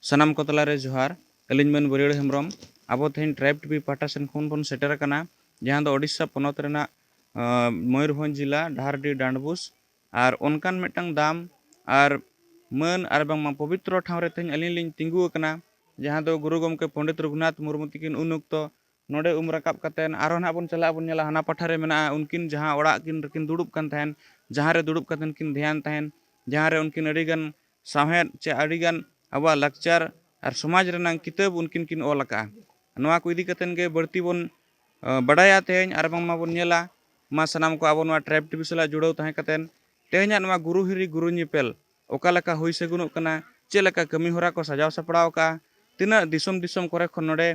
सनाम को तलारे जोहार अलिन मन बरियड़ हेम्ब्रम आबो तेहन ट्राइब टीवी पाटा सेन खन बन सेटर कना जहां दो ओडिशा पनत रेना मयूरभंज जिला डाहारडी डांडबुस और उनकान मिटंग दाम और मन और बांग पवित्र ठाव रे तेहन अलिन लिन तिंगु कना जहां दो गुरु गमके पंडित रघुनाथ मुर्मू तिकिन उन उक्तो नोडे राकाब कातेन आरो ना बन चला बन नेला हाना पठारे मेना उनकिन जहां ओड़ा किन दुड़ुब कान तहन जहां रे दुड़ुब कातेन किन ध्यान तहन जहां रे उनकिन अडिगन साहेद चे अडिगन अब लाक्चर और समाज रेनांग किताब उनकिन किन ऑल का नवा को इदी कतेन गे बढ़ती बन बड़ाया तेहन और बांग बन नेला मा सनाम को अब ट्राइब टीवी सला जुड़ाव तहे कतेन तेहना नवा गुरु हिरी गुरु निपेल ओकालका हुई सगुनोग कना चेलका कमी होरा को सजाव सपड़ाव का तिना दिसम दिसम करे खन नोडे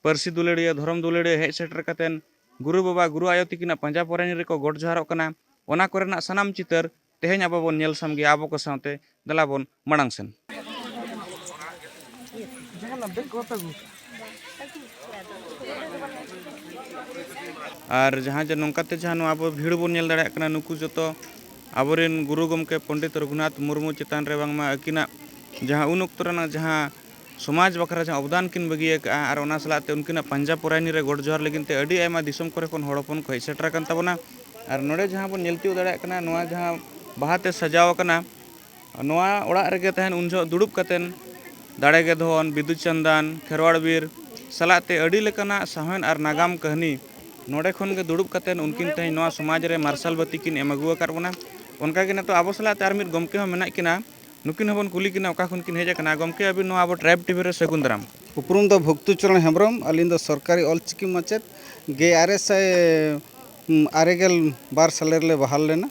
पारसी दुलेड़िया धर्म दुलेड़िया हेज सेटर कतेन गुरु बाबा गुरु आयो तिकिना पंजा परानी रेको गोड जोहारोग कना ओना कोरेना सनाम चितर तेहन अब बन नेल सामगे आबो को साथे दला बन मांग सेन और जहाँ जे नौकाते जहाँ अब भीड़ बन नेल दाड़ा कना नुकु जतो आबोरेन गुरु गमके पंडित रघुनाथ मुर्मू चेतान रे बांगमा अकिना जहाँ उन उक्तरना जहाँ समाज बखरा जहाँ अवदान किन बगिए और ओना सलाते उनकिना पंजा परानी रे गोड जोहार लगिनते अडी आयमा दिसम करे खन हड़पन को सेटर कान ताबोना और नोडे जहाँ बन नेलतिउ दाड़ा कना नोआ जहाँ बाहाते सजाव कना नोआ ओड़ा रेगे तहन उनजो दुड़ुब कतेन दाड़े गे धोन बिदु चंदन खेरवाड़ बीर सलाते अडी लेकाना साहन और नागाम कहानी नोडे खन गे दुड़ुब कतेन उनकिन तहन नोआ समाज रे मार्शल बत्ती किन एमगुआ कर बोना उनका के तो अब सलाते आर मिद गमके हो मेना किना नुकिन हबन कुली किना ओका खन किन हेज कना गमके अबि नो अब ट्राइब टीवी रे सगुन दाराम उपरुम दो भक्तुचरण हेम्ब्रम अलिन दो सरकारी ऑलचिकी माचेद गे आरेगेल बार सालेरले बहाल लेना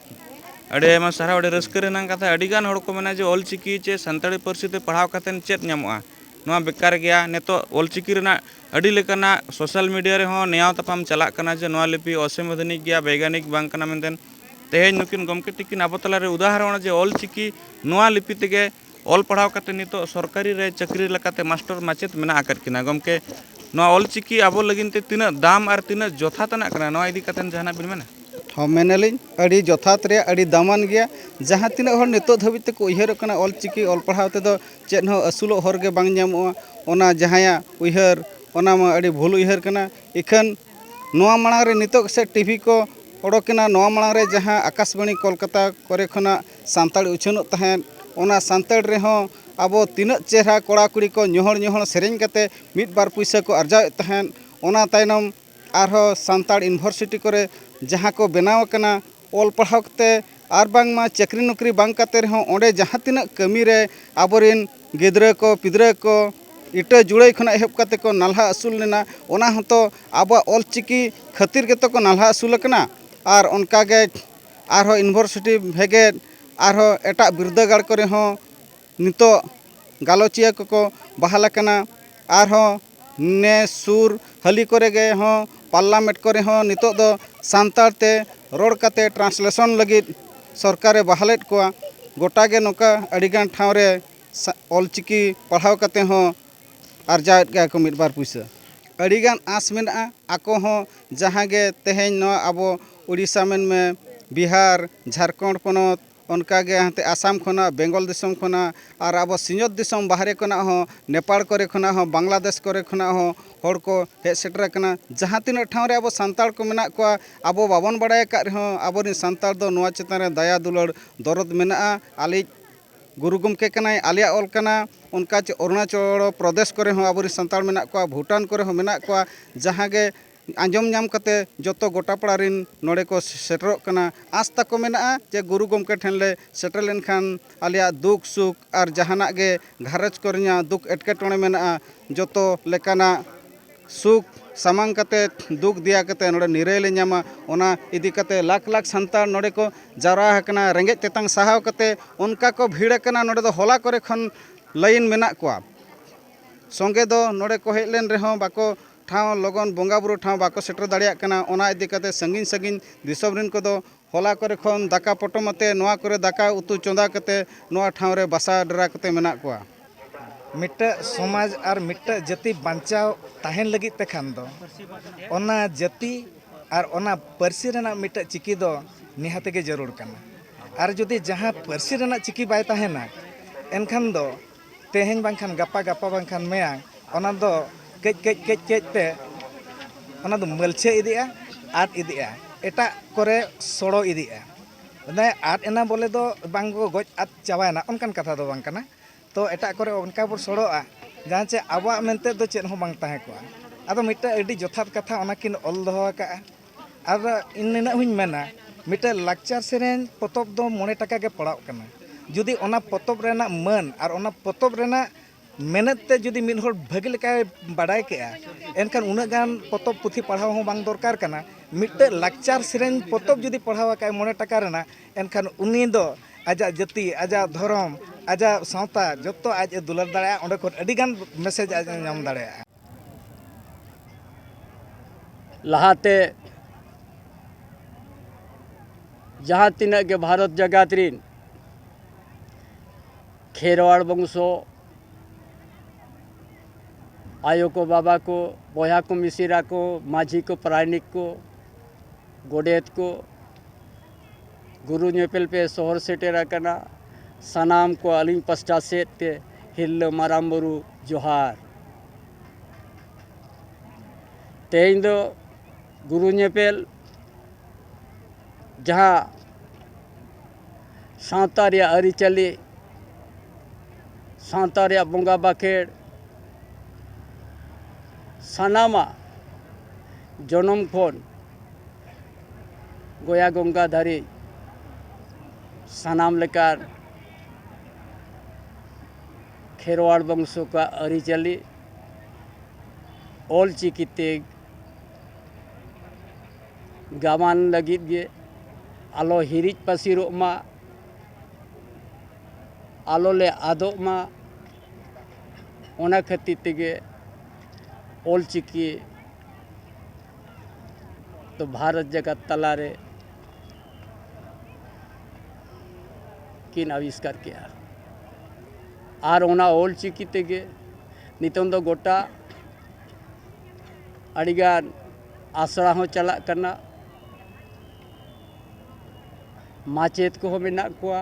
अड़े आयमा सारा अड़े रस्क रेनांग कथा अडिगान हड़ को मेना जे ऑलचिकी चे संताड़ी पारसी ते पढ़ाव कतेन चेत न्यामोआ नोआ बेकार गया नेतो ऑलचिकी रेना अड़ी लेकाना सोशल मीडिया रे हो नेयाव तपाम चला कना जे नोआ लिपि असंवैधानिक गया वैज्ञानिक बांग कना मेनतेन तेहेन नुकिन गमके तिकिन आबो तलारे उदाहरण जे ऑलचिकी नोआ लिपि तेगे ऑल पढ़ाव कते नितो सरकारी रे चाकरी लकाते मास्टर माचेत मेना आकत किना गमके नोआ ऑलचिकी आबो लगिनते तिना दाम और तिना जोथा तना कना नोआ इदी कतेन जहाना बिन मेना हाँ मेनालिन अड़ी जथात रे अड़ी दामान गया जहाँ तीना हर नितो धाबी ते को उयहर कना ऑलचिकी ऑल पढ़ाव ते दो चेन हो असुलो हर गे बांग न्यामोआ ओना जहाया उयहर ओना मा अड़ी भूल उयहर कना इखन नोआ मांग रे नितो से टीवी को ओडोकना नोआ मांग रे जहाँ आकाशवाणी कोलकाता करे खना सांताड़ उछनो तहन ओना सांताड़ रे हो अब तीना चेहरा कोड़ा कुड़ी को ñohor ñohor सेरेंग कते मिद बार पैसा को अर्जाव तहन ओना तायनम आरो सांताड़ यूनिवर्सिटी करे जहाँ को बनाव कना ऑल पढ़ाव कते आर बांगमा चाकरी नौकरी बांग कते रहो ओंडे जहाँ तीना कमी रे आबोरेन गिद्रा को पिद्रा को इटा जुड़ाई खना एहब कते को नाल्हा असूल लेना ओना हतो आबो ऑलचिकी खातिर के तो को नाल्हा असूल कना और उनका गे आरो यूनिवर्सिटी भेगे आरो एटा बिरदागार करे हो नितो गालोचिया को बहाला कना आरो ने सुर हली करे गे हो पार्लामेंट करे हो नितो दो सांताड़ ते रोड कते ट्रांसलेशन लगी सरकारे बहालेट को गोटा गे नोका अड़ीगान ठाव रे ऑलचिकी पढ़ाव कते हो अर्जावत गे को मिद बार पैसा अड़ीगान आस मेना आको हो जहाँ गे तेहेन नो आबो उड़ीसा में बिहार झारखंड पनत उनका गे हाते आसाम खना बेंगल दिसम खना और अब सिंजत दिसम बाहरे खना हो नेपाल करे खना हो बांग्लादेश करे खना हो हर को हेज सेटर कना जहाँ तीन ठाव रे अब सांताड़ को मेना को अब बाबन बड़ाय का रहो अब सांताड़ दो नोआ चेतान रे दया दुलाड़ दरद मेना आली गुरु गमके कनाय आलिया ऑल कना उनका चे अरुणाचल प्रदेश करे हो अब सांताड़ मेना को भूटान करे हो मेना को जहाँ गे आंजम नाम कते जतो गोटा पड़ा रिन नोड़े को सेटरोग कना आस तक मेना जे गुरु गमके ठेन ले सेटर लेन खान आलिया दुख सुख और जहाना गे घारज करनिया दुख एटकेटोणे मेना जतो लेकाना सुख सामांग कते दुख दिया कते नोड़े निराय ले न्यामा ओना इदी कते लाख लाख संतान नोड़े को जारा हकना रेंगेज तेतांग साहाव कते उनका को भीड़ कना नोड़े दो होला करे खन लाइन मेना को संगे दो नोड़े को हेज लेन रेहो बाको ठाव लगन बंगा बुरु ठाव बाको सेटर दाड़िया कना ओना इदी कते संगिन संगिन दिसम रिन को दो होला करे खन दाका पटोमते नोआ करे दाका उतु चोंदा कते नोआ ठाव रे बसा डरा कते मेना को मिट्टा समाज और मिट्टा जाति बांचाव ताहेन लगी ते खान दो ओना जाति और ओना परसी रेना मिट्टा चिकी दो निहाते के जरूर कना और जुदी जहाँ परसी रेना चिकी बाय ताहेना एनखान दो तेहें बांखान गप्पा गप्पा बांखान मेयां ओना दो कच ते ओना दो मलछे इदिया आद इदिया एटा करे सड़ो इदिया माने आद एना बोले दो बांग गज आद चाबायना ओनकान कथा दो बांग कना तो एटा करे ओनका बोर सड़ोआ जहाँ चे आबा मेनते दो चेद हो बांग ताहे कोआ आदो मिट्टा एडी जथात कथा ओनाकिन ऑल दोहो का आदो इन्ना हुñ मेना मिट्टा लाकचार सेरेन पतब दो 9 टाका के पड़ाव कना जुदी ओना पतब रेना मन और ओना पतब रेना मेहनत ते जुदी मिन होड़ भागी लेका बाडाय केआ एनखान उना गान पतब पुथी पढ़ाव हो बांग दरकार कना मिट्टा लाकचार सेरेन पतब जुदी पढ़ाव का 9 टाका रेना एनखान उनी दो आजा जति आजा धर्म आजा सावता जतो आज दुलार दाड़ा ओंडे को अडी गान मैसेज आज नाम दाड़ा लहाते जहाँ तीना के भारत जगत रिन खेरवाड़ वंशो आयो को बाबा को बया को मिसिरा को माझी को प्रायणिक को गोडेत को गुरु नेपेल पे शहर सेटेरा कना सनाम को अलिंग पश्चात से हिल माराम बुरु जोहार तेज दो गुरु नेपेल जहाँ सावता रे अरिचली सावता रे बंगा बाखेड़ सानामा जनम खन गोया गंगा धारी सानाम लेकार खेरवाड़ वंशो का अरिचली ऑल चिकिते गामान लगित गे आलो हिरिज पासिरो मा आलो ले आदो मा ओना खातिर तेगे ऑल चिकी तो भारत जगत तलारे किन आविष्कार किया और ओना ऑल चिकी तेगे नितों दो गोटा अड़ीगान आसरा हो चला करना माचेत को मेना कोआ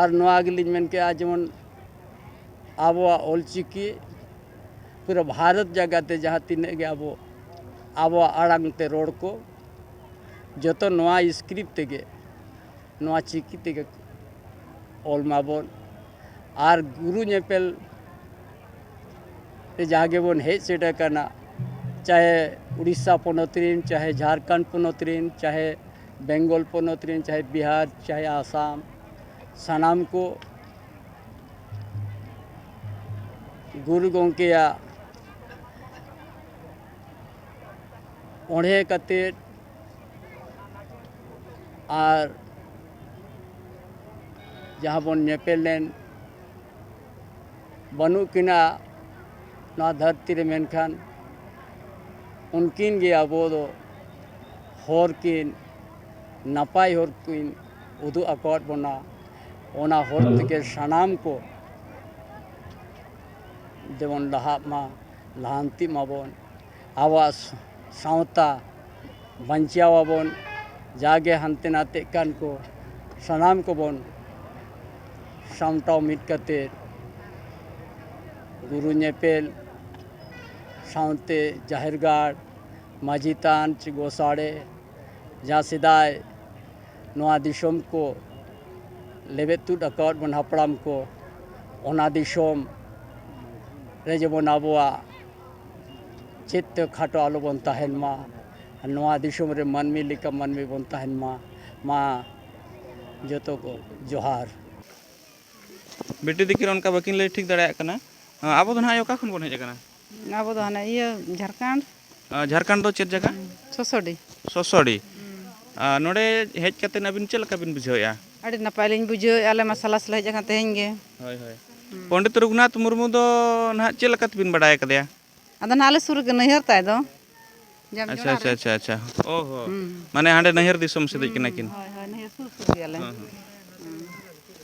और नवा गिलिज मेन के आज जेमन आबोआ ऑलचिकी पूरा भारत जगते जहाँ तीन गे आबो आबोआ आड़ांग ते रोड को जतो नवा स्क्रिप्ट तेगे नवा चिकी तेगे ऑल माबोन और गुरु नेपेल ते जागे बोन हेज सेटा करना चाहे उड़ीसा पनोतरीन चाहे झारखंड पनोतरीन चाहे बेंगल पनोतरीन चाहे बिहार चाहे आसाम सानाम को गुरु गोंकेया ओढ़े कतेर और जहाँ बन नेपेलेन बनू किना ना धरती रे मेनखान उनकिन गे आबो दो हर किन नपाय हर किन उदु आकड़ बना ओना हर तेगे सानाम को जेमन लहा मा लहांती माबन आवा सावता बंचावाबन जागे हानते नाते कान को सानाम को बन सामटाव मिट कते गुरु नेपेल सावते जाहिरगाड़ माझीतान चे गोसाड़े जहाँ सिदाय नवा दिशोम को लेबेतुद अकाउट बन हपड़ाम को ओना दिशोम रे जेबन आबोआ चेत खाटो आलो बन ताहेन मा नवा दिशोम रे मानमी लेका मानमी बन ताहेन मा जतो को जोहार बेटी दिकिर उनका बकिन ले ठीक दाड़ा कना आबो दो ना ओका खन बन हेज कना आबो दो हाने इया झारखंड झारखंड दो चेत जगह सोसोडी सोसोडी नोडे हेज कते नबिन चेल का बिन बुझाया अड़ी नपाय लिन बुझो आले मसाला सला हेज जगह तेहें गे होय होय पंडित रघुनाथ मुर्मू दो ना चेल का बिन बडाय कदया अदो नाले सुर के नहर ताय दो अच्छा अच्छा अच्छा अच्छा ओहो माने हांडे नहर दिसम से देख किना किन हाय हाय नहर सुर सुर गेले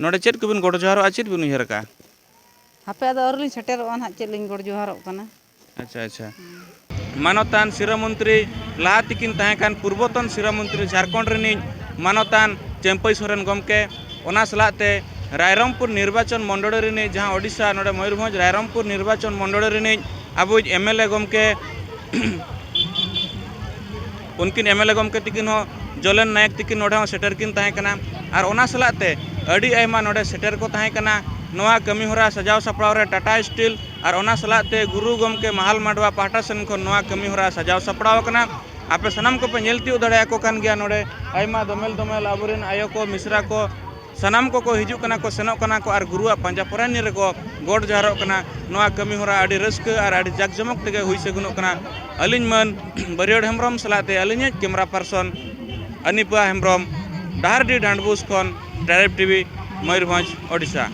नोडे चेत को बिन गोड़ जोहारो आचित बिन उहर का हापे अदो अरलिन सेटेरोन हा चेत लिन गोड़ जोहारोक कना अच्छा अच्छा मानवतान शिरा मंत्री लाहातिकिन ताहेकान पूर्वतन शिरा मंत्री झारखंड रेनी मानवतान चेम्पई सोरेन गमके ओना सलाते रायरंगपुर निर्वाचन मंडल रिनी जहां ओडिशा नोडे मयूरभंज रायरंगपुर निर्वाचन मंडल रिनी अब एमएलए गमके उनकिन एमएलए गमके तिकिन हो जलेन नायक तिकिन नोडे हो सेटर किन ताहे कना और ओना सलाते अड़ी आयमा नोडे सेटर को ताहे कना नोआ कमी होरा सजाव सपड़ाव रे टाटा स्टील और ओना सलाते गुरु गमके महल माडवा पाटा सन को नोआ कमी होरा सजाव सपड़ाव कना आपे सनाम को पे नेलती दड़े को कान गया नोडे आयमा दोमेल दोमेल आबुरिन आयो को मिश्रा को सनाम को हिजू कना को सेनोक कना को और गुरुआ पंजा परानी रे को गोड जहारो कना नोआ कमी होरा अड़ी रस्क और अड़ी जाकजमक तेगे हुई सगुनो कना अलिन मन बरियोड हेम्ब्रम सलाते अलिन कैमरा पर्सन अनिपा हेम्ब्रम डाहरडी डांडबुस खन ट्राइब टीवी मयूरभंज ओडिशा।